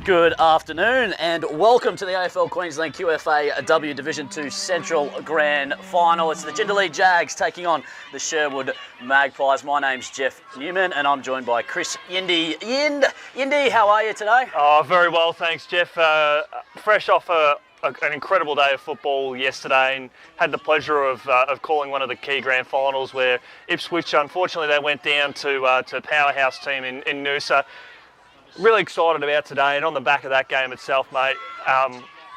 Good afternoon and welcome to the AFL Queensland QFAW Division 2 Central Grand Final. It's the Jindalee Jags taking on the Sherwood Magpies. My name's Jeff Newman and I'm joined by Chris Yindy. Yindy, how are you today? Oh, very well, thanks, Jeff. Fresh off an incredible day of football yesterday and had the pleasure of calling one of the key grand finals where Ipswich, unfortunately, they went down to powerhouse team in Noosa. Really excited about today, and on the back of that game itself, mate,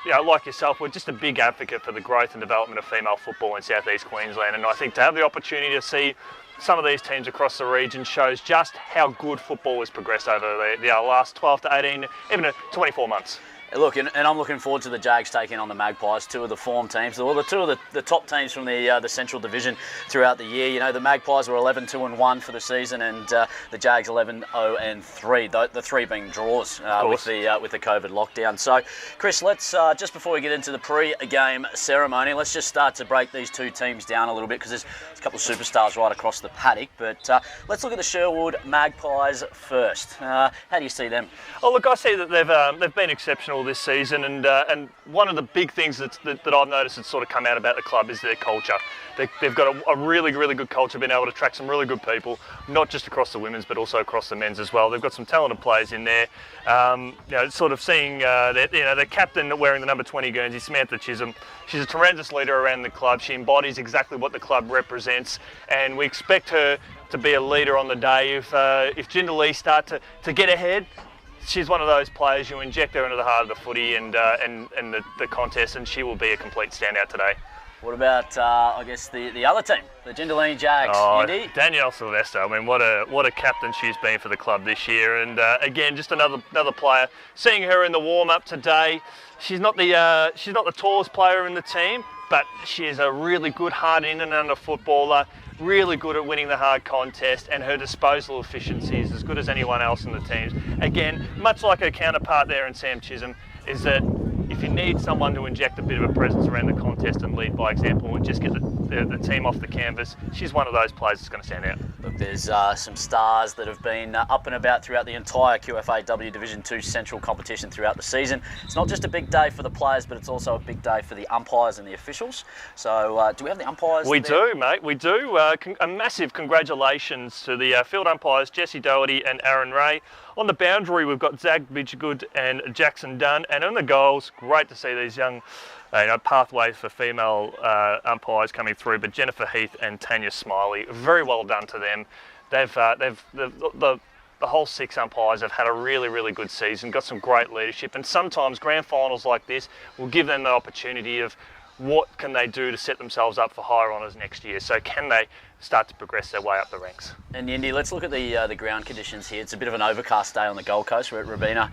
like yourself, we're just a big advocate for the growth and development of female football in South East Queensland, and I think to have the opportunity to see some of these teams across the region shows just how good football has progressed over the last 12 to 18, even 24 months. Look, and I'm looking forward to the Jags taking on the Magpies, two of the form teams, well, two of the top teams from the Central Division throughout the year. You know, the Magpies were 11-2-1 for the season, and the Jags 11-0-3. The three being draws with the COVID lockdown. So, Chris, let's just before we get into the pre-game ceremony, let's just start to break these two teams down a little bit because there's a couple of superstars right across the paddock. But let's look at the Sherwood Magpies first. How do you see them? Oh, look, I see that they've been exceptional this season, and one of the big things that I've noticed that's sort of come out about the club is their culture. They've got a really, really good culture, been able to attract some really good people, not just across the women's but also across the men's as well. They've got some talented players in there. Sort of seeing the captain wearing the number 20 Guernsey, Samantha Chisholm. She's a tremendous leader around the club. She embodies exactly what the club represents, and we expect her to be a leader on the day. If Jindalee start to get ahead, she's one of those players you inject her into the heart of the footy and the contest, and she will be a complete standout today. What about, I guess, the other team, the Jindalee Jags? Danielle Sylvester. I mean, what a captain she's been for the club this year, and again, just another player. Seeing her in the warm-up today, she's not the tallest player in the team, but she is a really good hard in and under footballer. Really good at winning the hard contest, and her disposal efficiency is as good as anyone else in the teams. Again, much like her counterpart there in Sam Chisholm, is that if you need someone to inject a bit of a presence around the contest and lead by example and just get the team off the canvas, she's one of those players that's going to stand out. Look, there's some stars that have been up and about throughout the entire QFAW Division 2 Central competition throughout the season. It's not just a big day for the players, but it's also a big day for the umpires and the officials. So do we have the umpires? We do, mate, we do. A massive congratulations to the field umpires, Jesse Doherty and Aaron Ray. On the boundary, we've got Zag Bidgegood and Jackson Dunn. And on the goals, great to see these young pathways for female umpires coming through. But Jennifer Heath and Tanya Smiley, very well done to them. The whole six umpires have had a really, really good season, got some great leadership. And sometimes grand finals like this will give them the opportunity of what can they do to set themselves up for higher honours next year. So can they start to progress their way up the ranks? And Yindy, let's look at the ground conditions here. It's a bit of an overcast day on the Gold Coast. We're at Robina,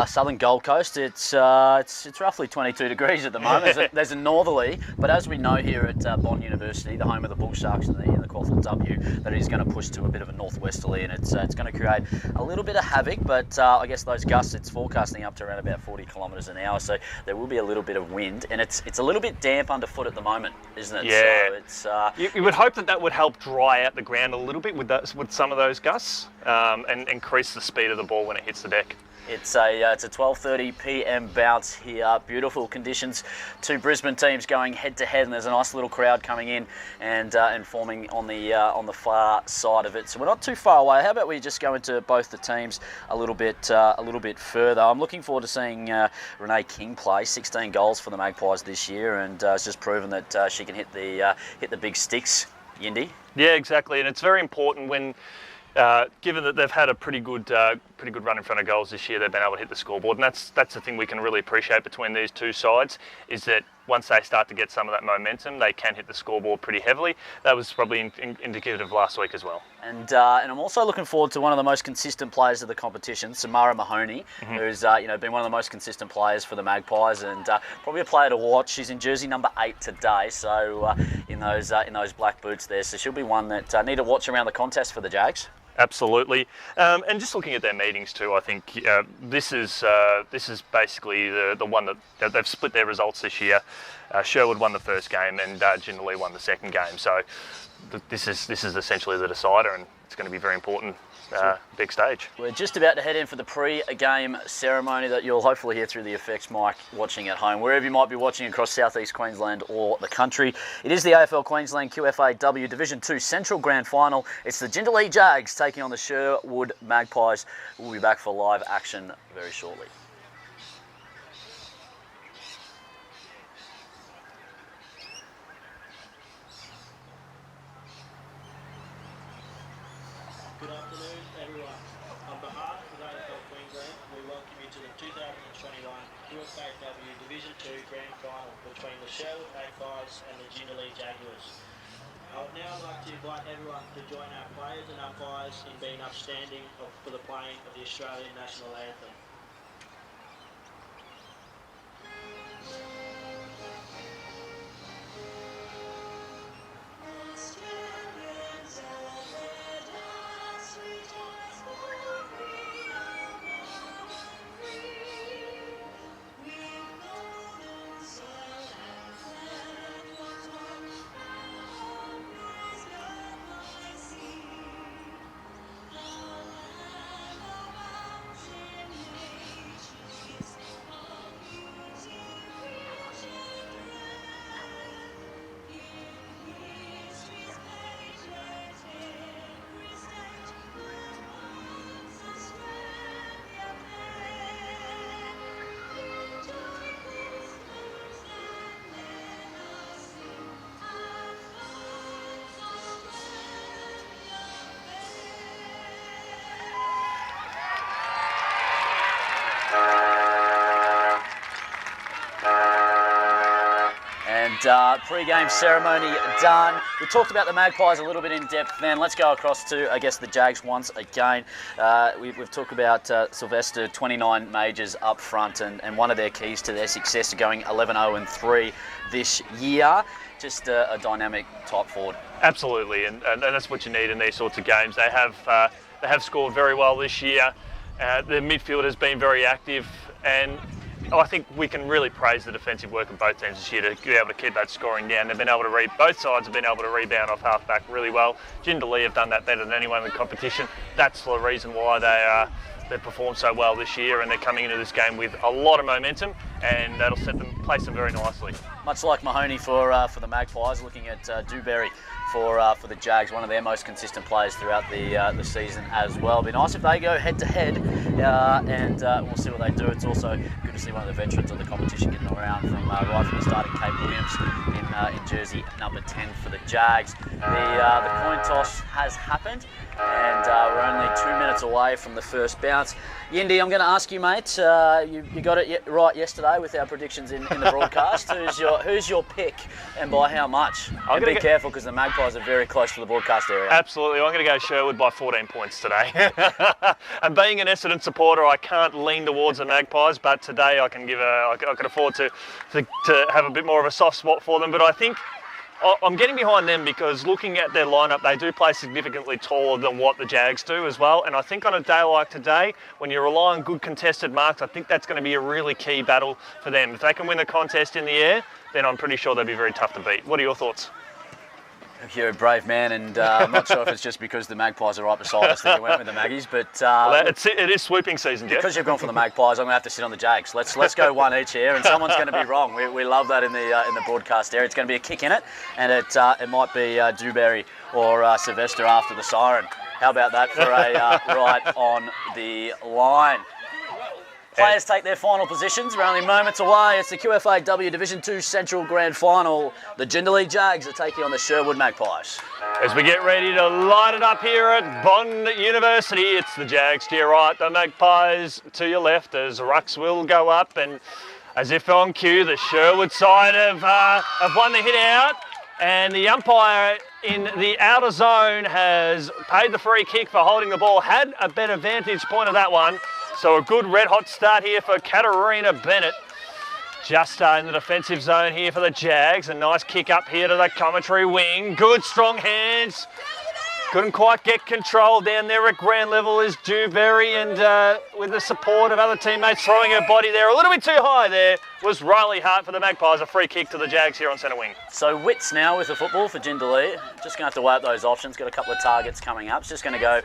southern Gold Coast. It's roughly 22 degrees at the moment. There's a northerly, but as we know here at Bond University, the home of the Bull Sharks and the Caulfield W, that it is going to push to a bit of a northwesterly, and it's going to create a little bit of havoc. But I guess those gusts, it's forecasting up to around about 40 kilometres an hour, so there will be a little bit of wind, and it's a little bit damp underfoot at the moment, isn't it? Yeah. So it's you would hope that would help dry out the ground a little bit with some of those gusts and increase the speed of the ball when it hits the deck. It's a 12:30 p.m. bounce here. Beautiful conditions. Two Brisbane teams going head to head, and there's a nice little crowd coming in and forming on the far side of it. So we're not too far away. How about we just go into both the teams a little bit further? I'm looking forward to seeing Renee King play. 16 goals for the Magpies this year, and has just proven that she can hit the big sticks. Yindy? Yeah, exactly, and it's very important when. Given that they've had a pretty good run in front of goals this year, they've been able to hit the scoreboard, and that's the thing we can really appreciate between these two sides, is that once they start to get some of that momentum, they can hit the scoreboard pretty heavily. That was probably indicative of last week as well. And I'm also looking forward to one of the most consistent players of the competition, Samara Mahoney, who's been one of the most consistent players for the Magpies, and probably a player to watch. She's in jersey number 8 today, so in those black boots there. So she'll be one that need to watch around the contest for the Jags. Absolutely, and just looking at their meetings too, I think this is basically the one that they've split their results this year. Sherwood won the first game and Jindalee won the second game. So this is essentially the decider, and it's going to be very important. Big stage. We're just about to head in for the pre-game ceremony that you'll hopefully hear through the effects mic watching at home, wherever you might be watching across southeast Queensland or the country. It is the AFL Queensland QFAW Division 2 Central Grand Final. It's the Jindalee Jags taking on the Sherwood Magpies. We'll be back for live action very shortly. Good afternoon, everyone. On behalf of AFL Queensland, we welcome you to the 2021 QFAW Division 2 Grand Final between the Sherwood Magpies and the Jindalee Jaguars. I would now like to invite everyone to join our players and umpires in being upstanding for the playing of the Australian National Anthem. Pre-game ceremony done. We talked about the Magpies a little bit in depth then. Let's go across to, I guess, the Jags once again. We've talked about Sylvester, 29 majors up front, and one of their keys to their success are going 11-0-3 this year. Just a dynamic type forward. Absolutely, and that's what you need in these sorts of games. They have scored very well this year. Their midfield has been very active, and I think we can really praise the defensive work of both teams this year to be able to keep that scoring down. They've been able to both sides have been able to rebound off half-back really well. Jindalee have done that better than anyone in the competition. That's the reason why they've performed so well this year, and they're coming into this game with a lot of momentum, and that'll place them very nicely. Much like Mahoney for the Magpies, looking at Dewberry for the Jags, one of their most consistent players throughout the season as well. It'd be nice if they go head-to-head, and we'll see what they do. It's also good to see one of the veterans of the competition getting around right from the start in Kate Williams in jersey number 10 for the Jags. The coin toss has happened, and we're only 2 minutes away from the first bounce. Yindi, I'm going to ask you, mate. You got it right yesterday with our predictions in the broadcast. Who's your pick, and by how much? And be careful, because the Magpies are very close to the broadcast area. Absolutely, I'm going to go Sherwood by 14 points today. And being an Essendon supporter, I can't lean towards the Magpies, but today I can afford to have a bit more of a soft spot for them. But I think I'm getting behind them because looking at their lineup, they do play significantly taller than what the Jags do as well. And I think on a day like today, when you rely on good contested marks, I think that's going to be a really key battle for them. If they can win the contest in the air, then I'm pretty sure they'll be very tough to beat. What are your thoughts? You're a brave man, and I'm not sure if it's just because the Magpies are right beside us that you went with the Maggies, but it is swooping season, Jeff. Because you've gone for the Magpies, I'm going to have to sit on the Jags. Let's go one each here, and someone's going to be wrong. We love that in the broadcast area. It's going to be a kick in it, and it might be Dewberry or Sylvester after the siren. How about that for a right on the line? Players take their final positions. We're only moments away. It's the QFAW Division 2 Central Grand Final. The Jindalee Jags are taking on the Sherwood Magpies. As we get ready to light it up here at Bond University, it's the Jags to your right, the Magpies to your left, as rucks will go up, and as if on cue, the Sherwood side have won the hit out, and the umpire in the outer zone has paid the free kick for holding the ball. Had a better vantage point of that one. So a good red-hot start here for Katarina Bennett. Just in the defensive zone here for the Jags. A nice kick up here to the commentary wing. Good strong hands. Couldn't quite get control down there at ground level is Dewberry, and with the support of other teammates throwing her body there a little bit too high there was Riley Hart for the Magpies. A free kick to the Jags here on centre wing. So Witts now with the football for Jindalee. Just going to have to weigh up those options. Got a couple of targets coming up. It's just going to go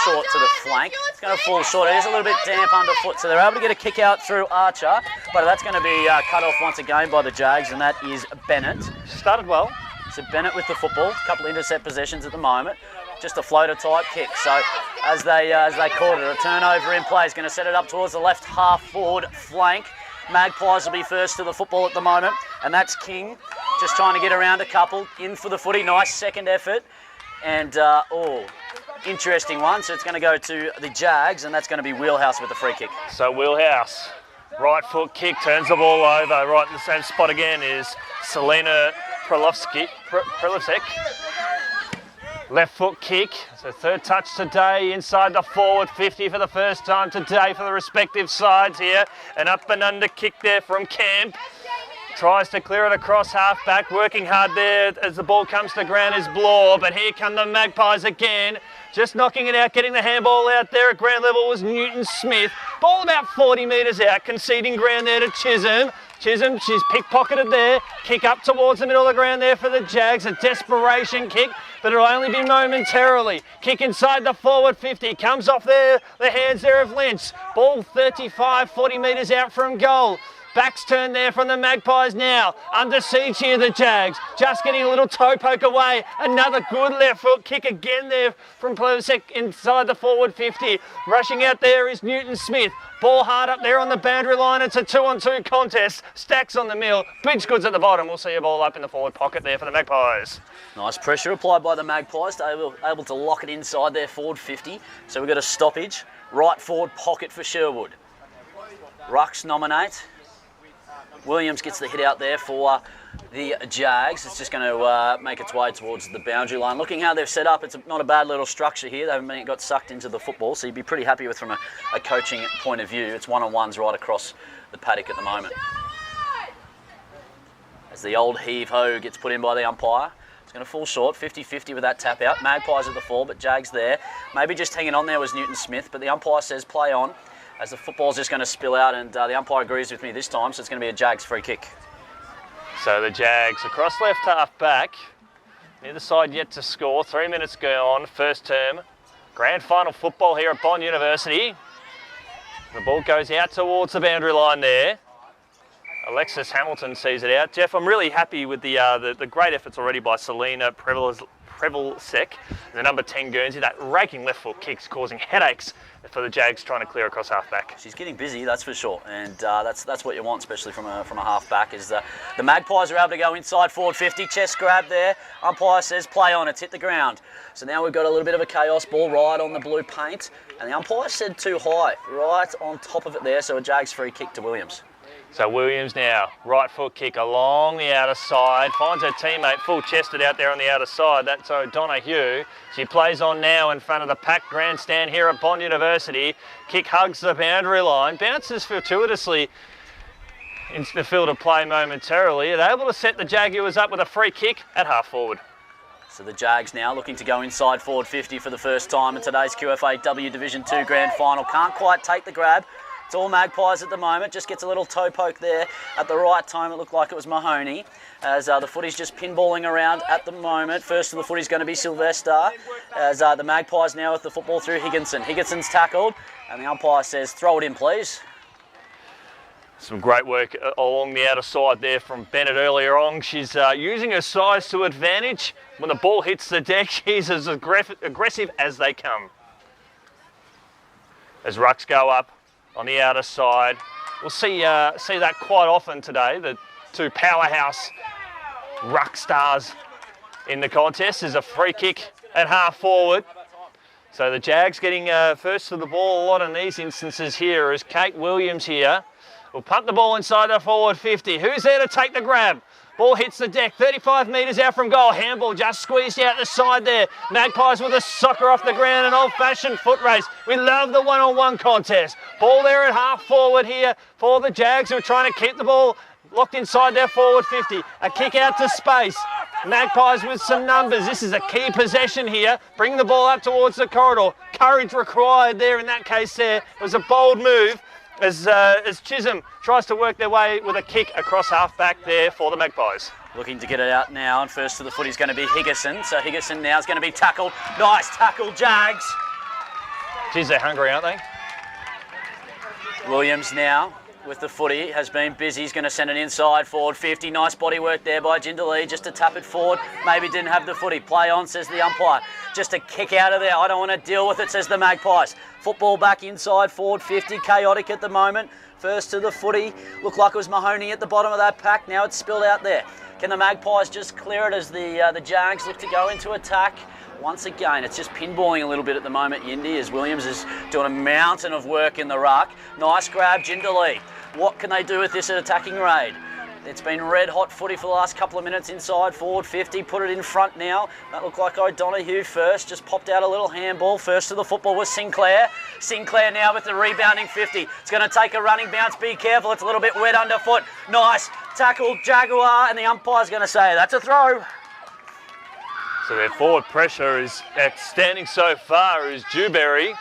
short to the flank. It's going to fall short. It is a little bit damp underfoot, so they're able to get a kick out through Archer, but that's going to be cut off once again by the Jags, and that is Bennett. Started well. So Bennett with the football. A couple of intercept possessions at the moment. Just a floater type kick. So as they caught it, a turnover in play is going to set it up towards the left half forward flank. Magpies will be first to the football at the moment, and that's King just trying to get around a couple. In for the footy. Nice second effort, and interesting one. So it's going to go to the Jags, and that's going to be Wheelhouse with the free kick. So Wheelhouse, right foot kick, turns the ball over. Right in the same spot again is Selena Prelevsek. Left foot kick, so third touch today inside the forward 50 for the first time today for the respective sides here. An up and under kick there from Camp. Tries to clear it across half back, working hard there as the ball comes to ground is Bloor, but here come the Magpies again. Just knocking it out, getting the handball out there at ground level was Newton Smith. Ball about 40 metres out, conceding ground there to Chisholm. Chisholm, she's pickpocketed there. Kick up towards the middle of the ground there for the Jags. A desperation kick, but it'll only be momentarily. Kick inside the forward 50. Comes off there, the hands there of Lynch. Ball 35, 40 metres out from goal. Back's turn there from the Magpies now. Under siege here, the Jags. Just getting a little toe poke away. Another good left foot kick again there from Plevsek inside the forward 50. Rushing out there is Newton Smith. Ball hard up there on the boundary line. It's a 2-on-2 contest. Stacks on the mill. Bridgegood's at the bottom. We'll see a ball up in the forward pocket there for the Magpies. Nice pressure applied by the Magpies. Able to lock it inside their forward 50. So we've got a stoppage. Right forward pocket for Sherwood. Rucks nominate. Williams gets the hit out there for the Jags. It's just going to make its way towards the boundary line. Looking how they've set up, it's not a bad little structure here. They haven't got sucked into the football, so you'd be pretty happy with from a coaching point of view. It's one-on-ones right across the paddock at the moment. As the old heave-ho gets put in by the umpire. It's going to fall short, 50-50 with that tap out. Magpies at the fall, but Jags there. Maybe just hanging on there was Newton Smith, but the umpire says play on, as the football's just going to spill out, and the umpire agrees with me this time, so it's going to be a Jags free kick. So the Jags across left half back. Neither side yet to score. 3 minutes go on, first term. Grand final football here at Bond University. The ball goes out towards the boundary line there. Alexis Hamilton sees it out. Jeff, I'm really happy with the great efforts already by Selena Prelevsek, the number 10 Guernsey. That raking left foot kick's causing headaches for the Jags trying to clear across half back. She's getting busy, that's for sure, and that's what you want, especially from a half back. Is the Magpies are able to go inside forward 50, chest grab there. Umpire says play on, it's hit the ground. So now we've got a little bit of a chaos ball right on the blue paint, and the umpire said too high, right on top of it there. So a Jags free kick to Williams. So Williams now, right foot kick along the outer side, finds her teammate full-chested out there on the outer side. That's O'Donoghue. She plays on now in front of the packed grandstand here at Bond University. Kick hugs the boundary line, bounces fortuitously into the field of play momentarily. They're able to set the Jaguars up with a free kick at half forward. So the Jags now looking to go inside forward 50 for the first time in today's QFAW Division 2 Grand Final. Can't quite take the grab. It's all Magpies at the moment. Just gets a little toe poke there at the right time. It looked like it was Mahoney, as the footy's just pinballing around at the moment. First to the footy's going to be Sylvester, as the Magpies now with the football through Higginson. Higginson's tackled, and the umpire says throw it in, please. Some great work along the outer side there from Bennett earlier on. She's using her size to advantage. When the ball hits the deck, she's as aggressive as they come. As rucks go up on the outer side, we'll see that quite often today. The two powerhouse ruck stars in the contest. Is a free kick at half forward. So the Jags getting first to the ball a lot in these instances here, as Kate Williams here will pump the ball inside the forward 50. Who's there to take the grab? Ball hits the deck, 35 metres out from goal. Handball just squeezed out the side there. Magpies with a soccer off the ground, an old-fashioned foot race. We love the one-on-one contest. Ball there at half forward here for the Jags, who are trying to keep the ball locked inside their forward 50. A kick out to space. Magpies with some numbers. This is a key possession here. Bring the ball up towards the corridor. Courage required there in that case there. It was a bold move as Chisholm tries to work their way with a kick across half-back there for the Magpies. Looking to get it out now, and first to the footy is going to be Higginson. So Higginson now is going to be tackled. Nice tackle, Jags. Geez, they're hungry, aren't they? Williams now with the footy has been busy. He's going to send it inside forward 50. Nice body work there by Jindalee just to tap it forward. Maybe didn't have the footy. Play on, says the umpire. Just a kick out of there. I don't want to deal with it, says the Magpies. Football back inside forward 50. Chaotic at the moment. First to the footy. Looked like it was Mahoney at the bottom of that pack. Now it's spilled out there. Can the Magpies just clear it as the Jags look to go into attack? Once again, it's just pinballing a little bit at the moment, Yindi, as Williams is doing a mountain of work in the ruck. Nice grab, Jindalee. What can they do with this attacking raid? It's been red hot footy for the last couple of minutes inside, forward 50, put it in front now. That looked like O'Donoghue first, just popped out a little handball. First to the football was Sinclair. Sinclair now with the rebounding 50. It's going to take a running bounce, be careful, it's a little bit wet underfoot. Nice tackle, Jaguar, and the umpire's going to say that's a throw. So their forward pressure is outstanding so far is Dewberry.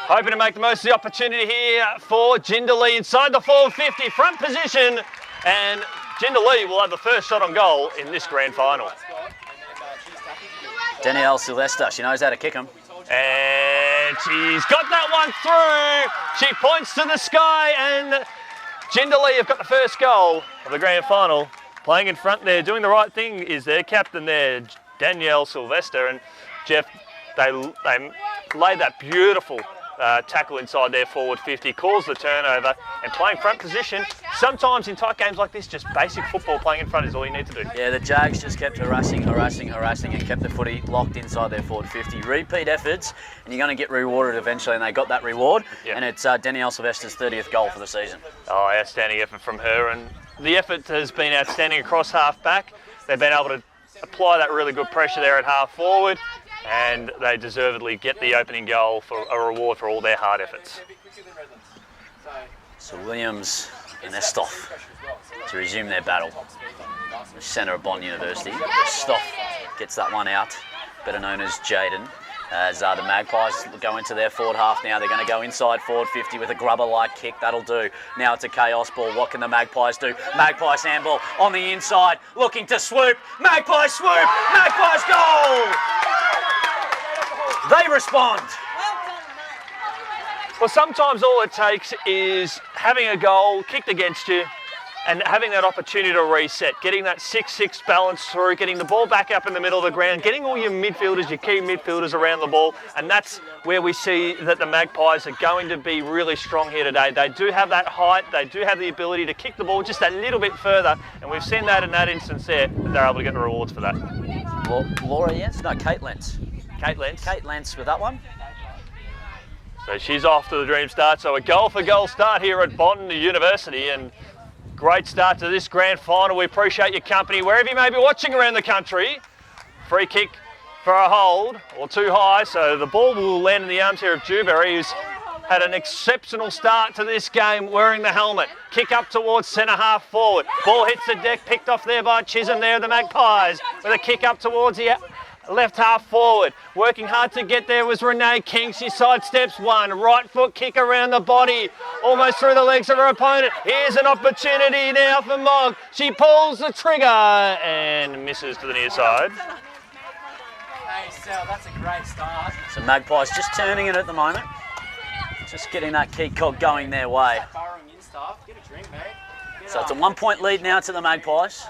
Hoping to make the most of the opportunity here for Jindalee inside the forward 50, front position, and Jindalee will have the first shot on goal in this grand final. Danielle Sylvester, she knows how to kick them. And she's got that one through. She points to the sky, and Jindalee have got the first goal of the grand final. Playing in front there, doing the right thing is their captain there, Danielle Sylvester, and Jeff, they laid that beautiful tackle inside their forward 50, calls the turnover, and playing front position. Sometimes in tight games like this, just basic football playing in front is all you need to do. Yeah, the Jags just kept harassing, and kept the footy locked inside their forward 50. Repeat efforts, and you're going to get rewarded eventually, and they got that reward. Yep. And it's Danielle Sylvester's 30th goal for the season. Oh, outstanding effort from her, and the effort has been outstanding across half-back. They've been able to apply that really good pressure there at half-forward, and they deservedly get the opening goal for a reward for all their hard efforts. So Williams and Estoff to resume their battle. The centre of Bond University. Estoff gets that one out, better known as Jaden. As the Magpies go into their forward half now, they're going to go inside forward 50 with a grubber-like kick. That'll do. Now it's a chaos ball. What can the Magpies do? Magpies handball on the inside, looking to swoop. Magpies swoop. Magpies goal. They respond. Well, sometimes all it takes is having a goal kicked against you and having that opportunity to reset, getting that 6-6 balance through, getting the ball back up in the middle of the ground, getting all your midfielders, your key midfielders around the ball, and that's where we see that the Magpies are going to be really strong here today. They do have that height, they do have the ability to kick the ball just a little bit further, and we've seen that in that instance there, that they're able to get the rewards for that. Well, Laura Jens? No, Kate Lentz. Kate Lentz. Kate Lentz with that one. So she's off to the dream start. So a goal-for-goal start here at Bond University, and great start to this grand final. We appreciate your company wherever you may be watching around the country. Free kick for a hold, or too high, so the ball will land in the arms here of Dewberry, who's had an exceptional start to this game wearing the helmet. Kick up towards centre half forward. Ball hits the deck, picked off there by Chisholm there, the Magpies, with a kick up towards the left half forward. Working hard to get there was Renee King. She sidesteps one. Right foot kick around the body. Almost through the legs of her opponent. Here's an opportunity now for Mogg. She pulls the trigger and misses to the near side. Hey, Sal, that's a great start. So Magpies just turning it at the moment. Just getting that key cog going their way. Get a drink, mate. So it's a 1 point lead now to the Magpies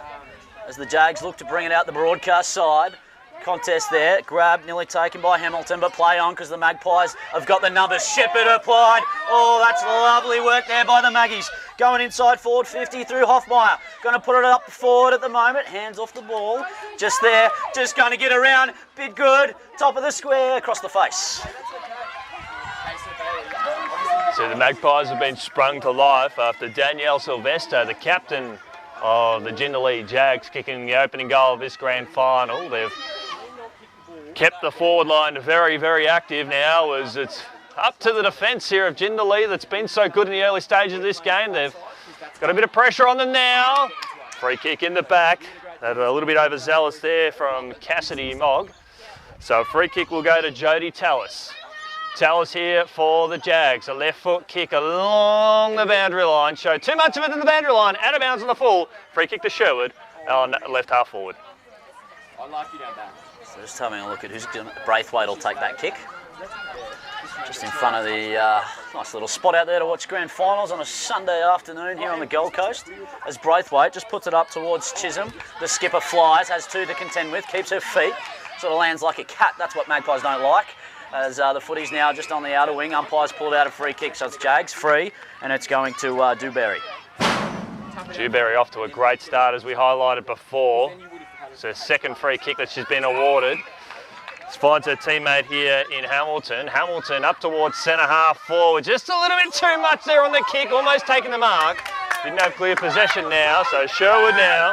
as the Jags look to bring it out the broadcast side. Contest there, grab nearly taken by Hamilton, but play on because the Magpies have got the numbers. Shepherd applied. Oh, that's lovely work there by the Maggies. Going inside forward 50 through Hoffmeyer. Going to put it up forward at the moment. Hands off the ball. Just there, just going to get around. Bit good. Top of the square, across the face. So the Magpies have been sprung to life after Danielle Sylvester, the captain of the Jindalee Jags, kicking the opening goal of this grand final. They've kept the forward line very, very active now as it's up to the defence here of Jindalee that's been so good in the early stages of this game. They've got a bit of pressure on them now. Free kick in the back. That a little bit overzealous there from Cassidy Mogg. So a free kick will go to Jodie Tallis. Tallis here for the Jags. A left foot kick along the boundary line. Showed too much of it in the boundary line. Out of bounds on the full. Free kick to Sherwood on left half forward. I like you down back. So just having a look at who's going to... Braithwaite will take that kick. Just in front of the nice little spot out there to watch grand finals on a Sunday afternoon here on the Gold Coast. As Braithwaite just puts it up towards Chisholm. The skipper flies, has two to contend with, keeps her feet. Sort of lands like a cat. That's what Magpies don't like. As the footy's now just on the outer wing. Umpires pulled out a free kick, so it's Jags free, and it's going to Dewberry. Dewberry off to a great start as we highlighted before. It's her second free kick that she's been awarded. Finds her teammate here in Hamilton. Hamilton up towards centre half forward. Just a little bit too much there on the kick, almost taking the mark. Didn't have clear possession now, so Sherwood now.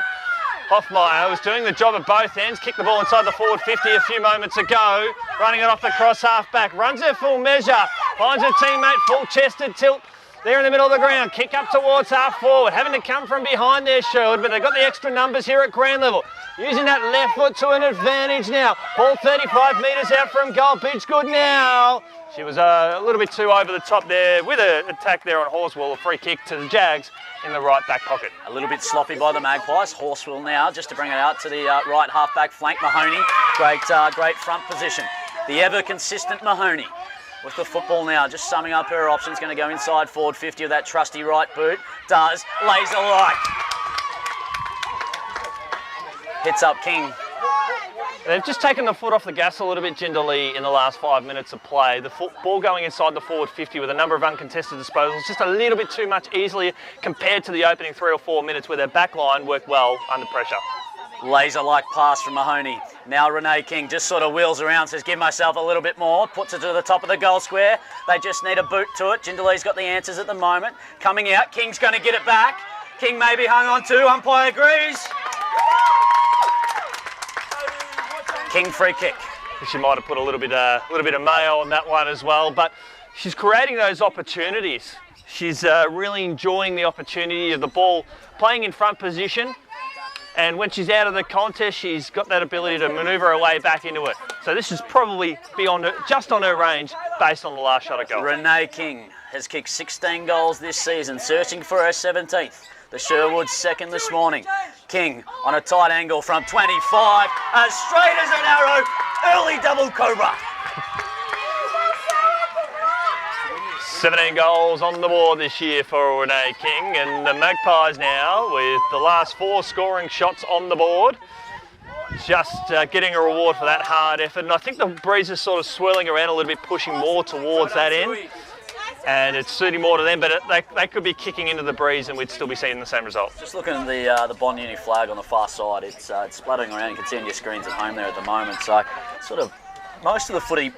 Hoffmeyer was doing the job at both ends. Kicked the ball inside the forward 50 a few moments ago. Running it off the cross half back. Runs her full measure. Finds her teammate full chested tilt. There in the middle of the ground. Kick up towards half forward. Having to come from behind there, Sherwood, but they've got the extra numbers here at ground level. Using that left foot to an advantage now. Ball 35 metres out from goal. Pitch good now. She was a little bit too over the top there with an attack there on Horswell. A free kick to the Jags in the right back pocket. A little bit sloppy by the Magpies. Horswell now just to bring it out to the right half back flank. Mahoney, great front position. The ever consistent Mahoney with the football now, just summing up her options. Going to go inside forward 50 of that trusty right boot. Does. Laser-like. Hits up King. They've just taken the foot off the gas a little bit, Jindalee, in the last 5 minutes of play. The ball going inside the forward 50 with a number of uncontested disposals, just a little bit too much easily compared to the opening 3 or 4 minutes where their back line worked well under pressure. Laser-like pass from Mahoney. Now Renee King just sort of wheels around, says give myself a little bit more, puts it to the top of the goal square. They just need a boot to it. Jindalee's got the answers at the moment. Coming out, King's going to get it back. King maybe hung on to, umpire agrees. King free kick. She might have put a little bit of mayo on that one as well, but she's creating those opportunities. She's really enjoying the opportunity of the ball playing in front position, and when she's out of the contest, she's got that ability to manoeuvre her way back into it. So this is probably beyond her, just on her range, based on the last shot at goal. Renee King has kicked 16 goals this season, searching for her 17th. The Sherwood's second this morning. King on a tight angle from 25, as straight as an arrow, early double cobra. 17 goals on the board this year for Renee King, and the Magpies now with the last 4 scoring shots on the board. Just getting a reward for that hard effort, and I think the breeze is sort of swirling around a little bit, pushing more towards that end. And it's suiting more to them, but they could be kicking into the breeze and we'd still be seeing the same result. Just looking at the Bond Uni flag on the far side, it's splattering around. You can see on your screens at home there at the moment. So sort of most of the footy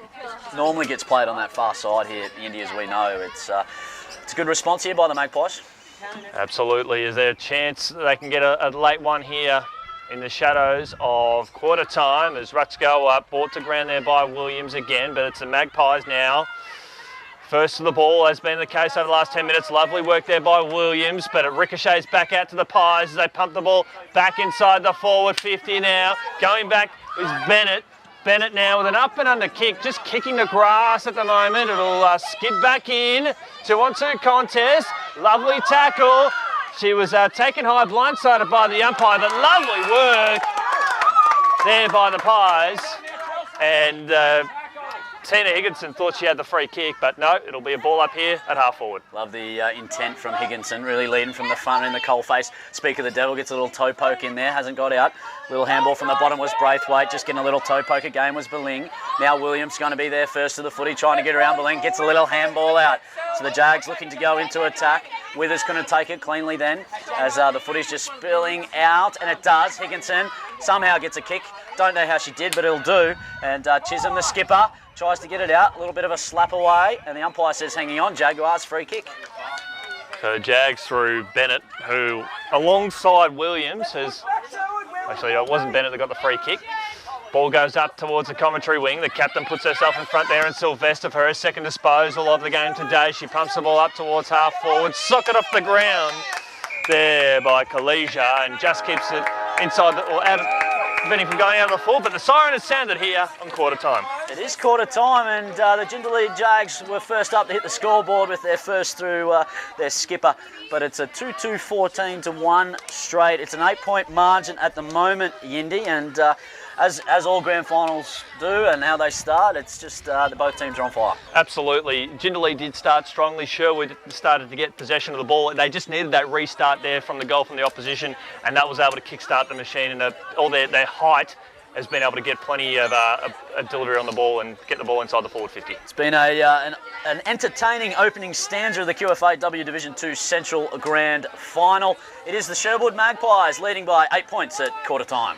normally gets played on that far side here at the Indy, as we know. It's a good response here by the Magpies. Absolutely. Is there a chance they can get a late one here in the shadows of quarter time as rucks go up, brought to ground there by Williams again, but it's the Magpies now. First to the ball, has been the case over the last 10 minutes. Lovely work there by Williams, but it ricochets back out to the Pies as they pump the ball back inside the forward 50 now. Going back is Bennett. Bennett now with an up and under kick, just kicking the grass at the moment. It'll skid back in. 2-on-2 contest. Lovely tackle. She was taken high, blindsided by the umpire, but lovely work there by the Pies. And Tina Higginson thought she had the free kick, but no, it'll be a ball up here at half forward. Love the intent from Higginson, really leading from the front in the coalface. Speak of the devil, gets a little toe poke in there, hasn't got out. Little handball from the bottom was Braithwaite, just getting a little toe poke again was Beling. Now Williams going to be there first to the footy, trying to get around Beling, gets a little handball out. So the Jags looking to go into attack. Withers going to take it cleanly then, as the footy's just spilling out, and it does. Higginson somehow gets a kick. Don't know how she did, but it'll do. And Chisholm, the skipper, tries to get it out. A little bit of a slap away, and the umpire says hanging on. Jaguars free kick. So Jags through Bennett, who alongside Williams has... Actually, it wasn't Bennett that got the free kick. Ball goes up towards the commentary wing. The captain puts herself in front there, and Sylvester for her second disposal of the game today. She pumps the ball up towards half forward. Socket off the ground there by Kalesia, and just keeps it inside or out, preventing from going out of the full. But the siren has sounded here on quarter time. It is quarter time, and the Jindalee Jags were first up to hit the scoreboard with their first through their skipper. But it's a 2-2 14-1 straight. It's an 8-point margin at the moment, Yindi, and as all grand finals do and how they start, it's just both teams are on fire. Absolutely. Jindalee did start strongly. Sherwood started to get possession of the ball. They just needed that restart there from the goal from the opposition, and that was able to kickstart the machine. And all their height has been able to get plenty of a delivery on the ball and get the ball inside the forward 50. It's been an entertaining opening stanza of the QFAW Division 2 Central Grand Final. It is the Sherwood Magpies leading by 8 points at quarter time.